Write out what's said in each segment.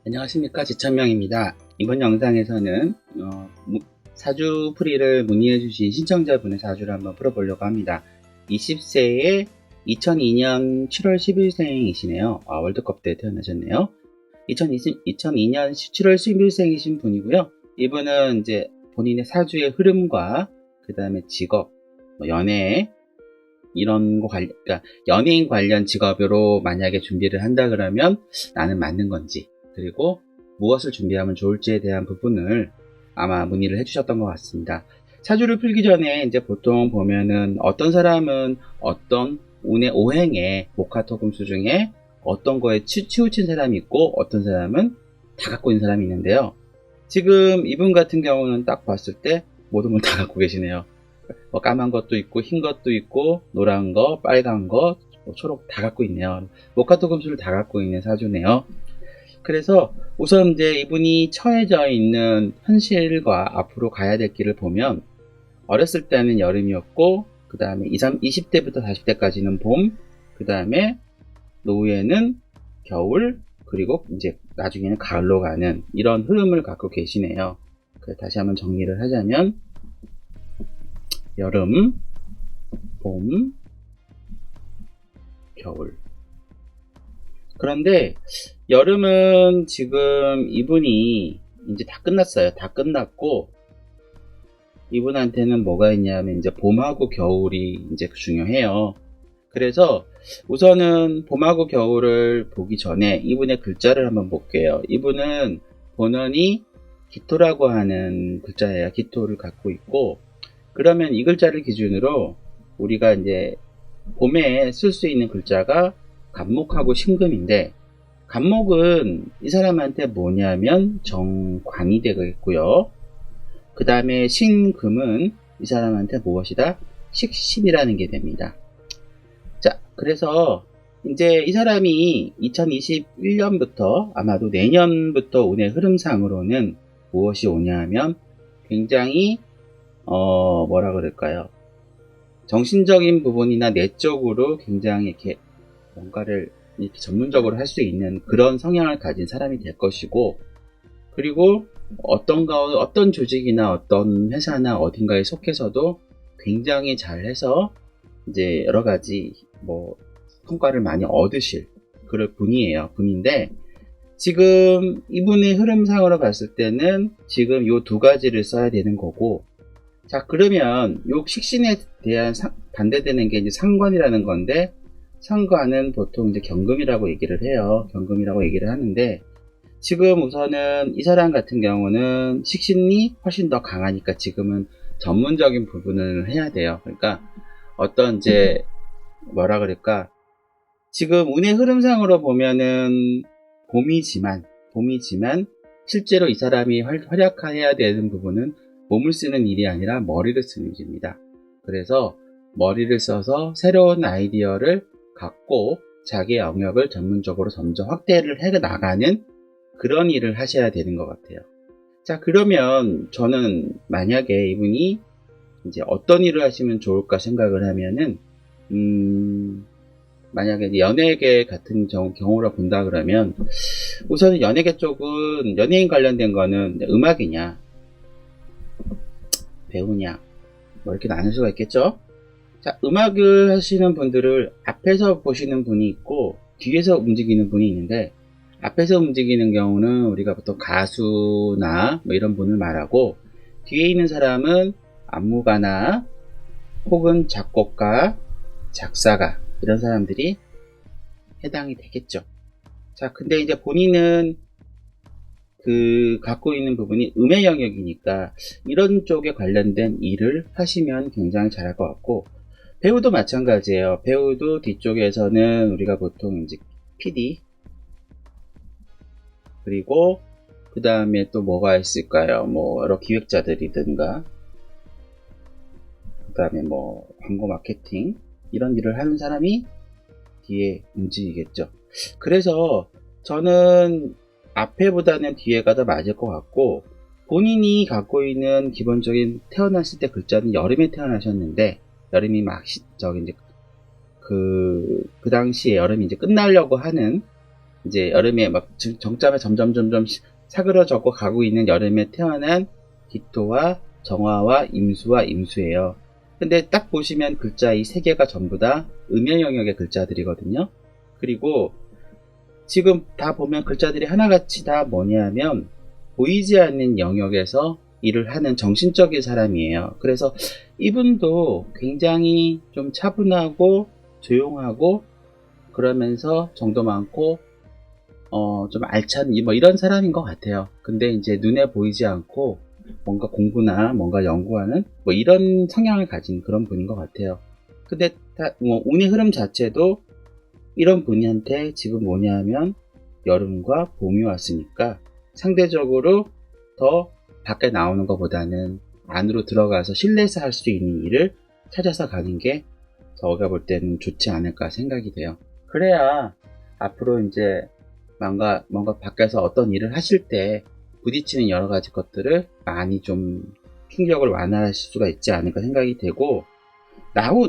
안녕하십니까, 지천명입니다. 이번 영상에서는 사주풀이를 문의해주신 신청자분의 사주를 한번 풀어보려고 합니다. 20세에 2002년 7월 10일생이시네요. 월드컵 때 태어나셨네요. 2002년 7월 10일생이신 분이고요. 이분은 이제 본인의 사주의 흐름과 그 다음에 직업, 연애 이런 거 그러니까 연예인 관련 직업으로 만약에 준비를 한다 그러면 나는 맞는 건지, 그리고 무엇을 준비하면 좋을지에 대한 부분을 아마 문의를 해주셨던 것 같습니다. 사주를 풀기 전에 이제 보통 보면은 어떤 사람은 어떤 운의 오행에 목화토금수 중에 어떤 거에 치우친 사람이 있고 어떤 사람은 다 갖고 있는 사람이 있는데요. 지금 이분 같은 경우는 딱 봤을 때 모든 걸 다 갖고 계시네요. 까만 것도 있고 흰 것도 있고 노란 거, 빨간 거, 초록 다 갖고 있네요. 목화토금수를 다 갖고 있는 사주네요. 그래서 우선 이제 이분이 처해져 있는 현실과 앞으로 가야 될 길을 보면, 어렸을 때는 여름이었고 그 다음에 20대부터 40대까지는 봄, 그 다음에 노후에는 겨울, 그리고 이제 나중에는 가을로 가는 이런 흐름을 갖고 계시네요. 다시 한번 정리를 하자면 여름, 봄, 겨울. 그런데 여름은 지금 이분이 이제 다 끝났어요. 다 끝났고 이분한테는 뭐가 있냐면 이제 봄하고 겨울이 이제 중요해요. 그래서 우선은 봄하고 겨울을 보기 전에 이분의 글자를 한번 볼게요. 이분은 본원이 기토라고 하는 글자예요. 기토를 갖고 있고, 그러면 이 글자를 기준으로 우리가 이제 봄에 쓸 수 있는 글자가 간목하고 신금인데, 간목은 이 사람한테 뭐냐면 정관이 되겠고요. 그 다음에 신금은 이 사람한테 무엇이다? 식신이라는 게 됩니다. 자, 그래서 이제 이 사람이 2021년부터 아마도 내년부터 운의 흐름상으로는 무엇이 오냐 하면 굉장히 뭐라 그럴까요? 정신적인 부분이나 내적으로 굉장히 이렇게 뭔가를 이렇게 전문적으로 할 수 있는 그런 성향을 가진 사람이 될 것이고, 그리고 어떤 조직이나 어떤 회사나 어딘가에 속해서도 굉장히 잘해서 이제 여러 가지 성과를 많이 얻으실 그럴 분인데, 지금 이분의 흐름상으로 봤을 때는 지금 요 두 가지를 써야 되는 거고, 자, 그러면 요 식신에 대한 반대되는 게 이제 상관이라는 건데, 상관은 보통 이제 경금이라고 얘기를 해요. 경금이라고 얘기를 하는데, 지금 우선은 이 사람 같은 경우는 식신이 훨씬 더 강하니까 지금은 전문적인 부분을 해야 돼요. 그러니까 어떤 이제 뭐라 그럴까, 지금 운의 흐름상으로 보면은 봄이지만 실제로 이 사람이 활약해야 되는 부분은 몸을 쓰는 일이 아니라 머리를 쓰는 일입니다. 그래서 머리를 써서 새로운 아이디어를 갖고 자기 영역을 전문적으로 점점 확대를 해 나가는 그런 일을 하셔야 되는 것 같아요. 자, 그러면 저는 만약에 이분이 이제 어떤 일을 하시면 좋을까 생각을 하면은, 만약에 연예계 같은 경우로 본다 그러면, 우선은 연예계 쪽은 연예인 관련된 거는 음악이냐, 배우냐, 이렇게 나눌 수가 있겠죠? 자, 음악을 하시는 분들을 앞에서 보시는 분이 있고, 뒤에서 움직이는 분이 있는데, 앞에서 움직이는 경우는 우리가 보통 가수나 이런 분을 말하고, 뒤에 있는 사람은 안무가나 혹은 작곡가, 작사가 이런 사람들이 해당이 되겠죠. 자, 근데 이제 본인은 갖고 있는 부분이 음의 영역이니까 이런 쪽에 관련된 일을 하시면 굉장히 잘할 것 같고, 배우도 마찬가지예요. 배우도 뒤쪽에서는 우리가 보통 이제 PD, 그리고 그 다음에 또 뭐가 있을까요? 여러 기획자들이든가, 그 다음에 광고 마케팅, 이런 일을 하는 사람이 뒤에 움직이겠죠. 그래서 저는 앞에보다는 뒤에가 더 맞을 것 같고, 본인이 갖고 있는 기본적인 태어났을 때 글자는 여름에 태어나셨는데, 여름이 이제 그 당시에 여름이 이제 끝나려고 하는 이제 여름에 막 정점에 점점 사그러져고 가고 있는 여름에 태어난 기토와 정화와 임수와 임수예요. 근데 딱 보시면 글자 이 세 개가 전부 다 음연 영역의 글자들이거든요. 그리고 지금 다 보면 글자들이 하나같이 다 뭐냐면 보이지 않는 영역에서 일을 하는 정신적인 사람이에요. 그래서 이분도 굉장히 좀 차분하고 조용하고 그러면서 정도 많고 좀 알찬 뭐 이런 사람인 것 같아요. 근데 이제 눈에 보이지 않고 뭔가 공부나 뭔가 연구하는 뭐 이런 성향을 가진 그런 분인 것 같아요. 근데 뭐 운의 흐름 자체도 이런 분한테 지금 뭐냐면 여름과 봄이 왔으니까 상대적으로 더 밖에 나오는 것보다는 안으로 들어가서 실내에서 할 수 있는 일을 찾아서 가는 게 저가 볼 때는 좋지 않을까 생각이 돼요. 그래야 앞으로 이제 뭔가 밖에서 어떤 일을 하실 때 부딪히는 여러 가지 것들을 많이 좀 충격을 완화할 수가 있지 않을까 생각이 되고,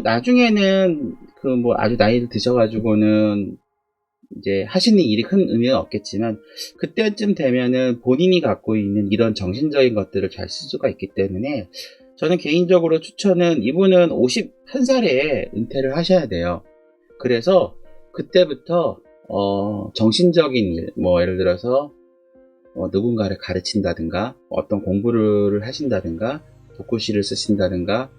나중에는 그 뭐 아주 나이를 드셔가지고는 이제 하시는 일이 큰 의미는 없겠지만, 그때쯤 되면은 본인이 갖고 있는 이런 정신적인 것들을 잘 쓸 수가 있기 때문에, 저는 개인적으로 추천은 이분은 51살에 은퇴를 하셔야 돼요. 그래서 그때부터 정신적인 일, 뭐 예를 들어서 누군가를 가르친다든가 어떤 공부를 하신다든가 독후시를 쓰신다든가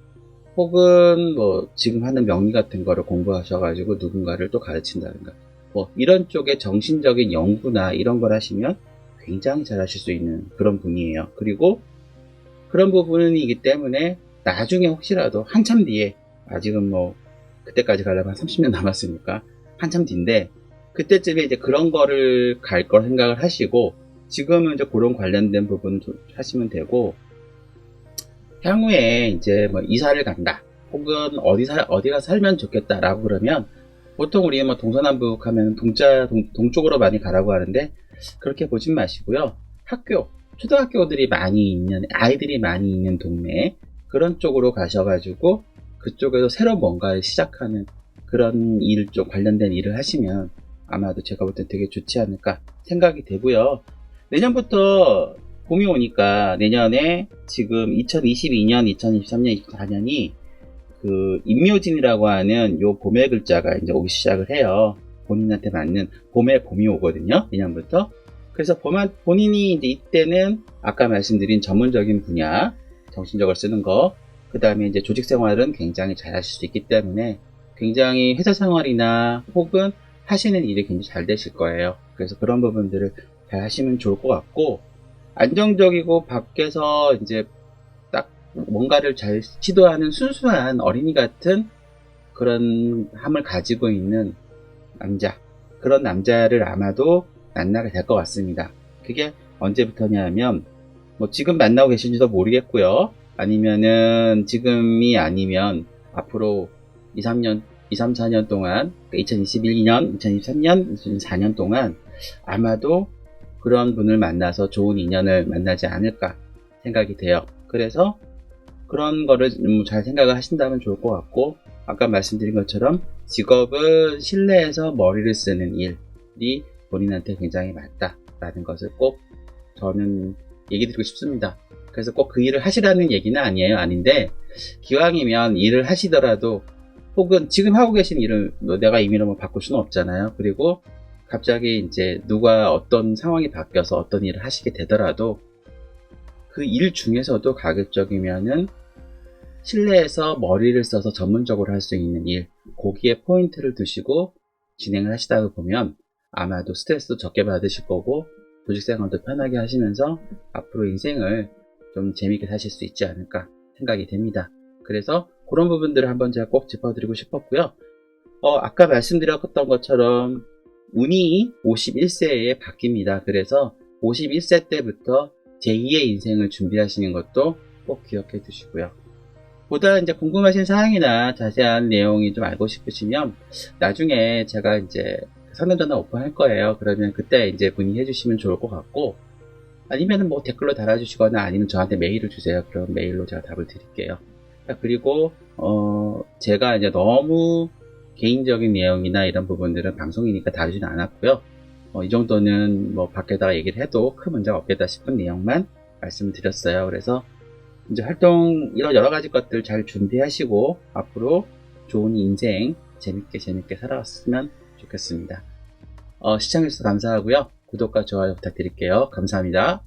혹은 뭐 지금 하는 명리 같은 거를 공부하셔가지고 누군가를 또 가르친다든가 뭐 이런 쪽에 정신적인 연구나 이런 걸 하시면 굉장히 잘 하실 수 있는 그런 분이에요. 그리고 그런 부분이기 때문에 나중에 혹시라도 한참 뒤에, 아직은 뭐 그때까지 가려면 한 30년 남았으니까 한참 뒤인데, 그때쯤에 이제 그런 거를 갈 걸 생각을 하시고 지금은 이제 그런 관련된 부분 하시면 되고, 향후에 이제 뭐 이사를 간다 혹은 어디가 살면 좋겠다라고 그러면 보통 우리 뭐 동서남북 하면 동쪽으로 많이 가라고 하는데, 그렇게 보진 마시고요. 초등학교들이 많이 있는, 아이들이 많이 있는 동네, 그런 쪽으로 가셔가지고 그쪽에서 새로 뭔가를 시작하는 그런 일 쪽 관련된 일을 하시면 아마도 제가 볼 때 되게 좋지 않을까 생각이 되고요. 내년부터 봄이 오니까 내년에 지금 2022년, 2023년, 2024년이 그 임묘진이라고 하는 요 봄의 글자가 이제 오기 시작을 해요. 본인한테 맞는 봄에 봄이 오거든요. 내년부터. 그래서 본인이 이제 이때는 아까 말씀드린 전문적인 분야, 정신적으로 쓰는 거, 그 다음에 이제 조직 생활은 굉장히 잘 하실 수 있기 때문에 굉장히 회사 생활이나 혹은 하시는 일이 굉장히 잘 되실 거예요. 그래서 그런 부분들을 잘 하시면 좋을 것 같고, 안정적이고 밖에서 이제 딱 뭔가를 잘 시도하는 순수한 어린이 같은 그런 함을 가지고 있는 남자, 그런 남자를 아마도 만나게 될 것 같습니다. 그게 언제부터냐 하면 뭐 지금 만나고 계신지도 모르겠고요. 아니면은 지금이 아니면 앞으로 2, 3년, 2, 3, 4년 동안, 2021년, 2023년, 2024년 동안 아마도 그런 분을 만나서 좋은 인연을 만나지 않을까 생각이 돼요. 그래서 그런 거를 잘 생각을 하신다면 좋을 것 같고, 아까 말씀드린 것처럼 직업은 실내에서 머리를 쓰는 일이 본인한테 굉장히 맞다라는 것을 꼭 저는 얘기 드리고 싶습니다. 그래서 꼭 그 일을 하시라는 얘기는 아닌데, 기왕이면 일을 하시더라도 혹은 지금 하고 계신 일을 내가 임의로 뭐 바꿀 수는 없잖아요. 그리고 갑자기 이제 누가 어떤 상황이 바뀌어서 어떤 일을 하시게 되더라도 그 일 중에서도 가급적이면은 실내에서 머리를 써서 전문적으로 할 수 있는 일, 거기에 포인트를 두시고 진행을 하시다 보면 아마도 스트레스도 적게 받으실 거고 조직생활도 편하게 하시면서 앞으로 인생을 좀 재밌게 사실 수 있지 않을까 생각이 됩니다. 그래서 그런 부분들을 한번 제가 꼭 짚어드리고 싶었고요. 아까 말씀드렸던 것처럼 운이 51세에 바뀝니다. 그래서 51세 때부터 제2의 인생을 준비하시는 것도 꼭 기억해 두시고요. 보다 이제 궁금하신 사항이나 자세한 내용이 좀 알고 싶으시면 나중에 제가 이제 상담전화 오픈할 거예요. 그러면 그때 이제 문의해 주시면 좋을 것 같고, 아니면은 뭐 댓글로 달아주시거나 아니면 저한테 메일을 주세요. 그럼 메일로 제가 답을 드릴게요. 그리고 제가 이제 너무 개인적인 내용이나 이런 부분들은 방송이니까 다루지는 않았고요. 이 정도는 뭐 밖에다가 얘기를 해도 큰 문제가 없겠다 싶은 내용만 말씀을 드렸어요. 그래서 이제 활동 이런 여러 가지 것들 잘 준비하시고 앞으로 좋은 인생 재밌게 살아왔으면 좋겠습니다. 시청해주셔서 감사하고요. 구독과 좋아요 부탁드릴게요. 감사합니다.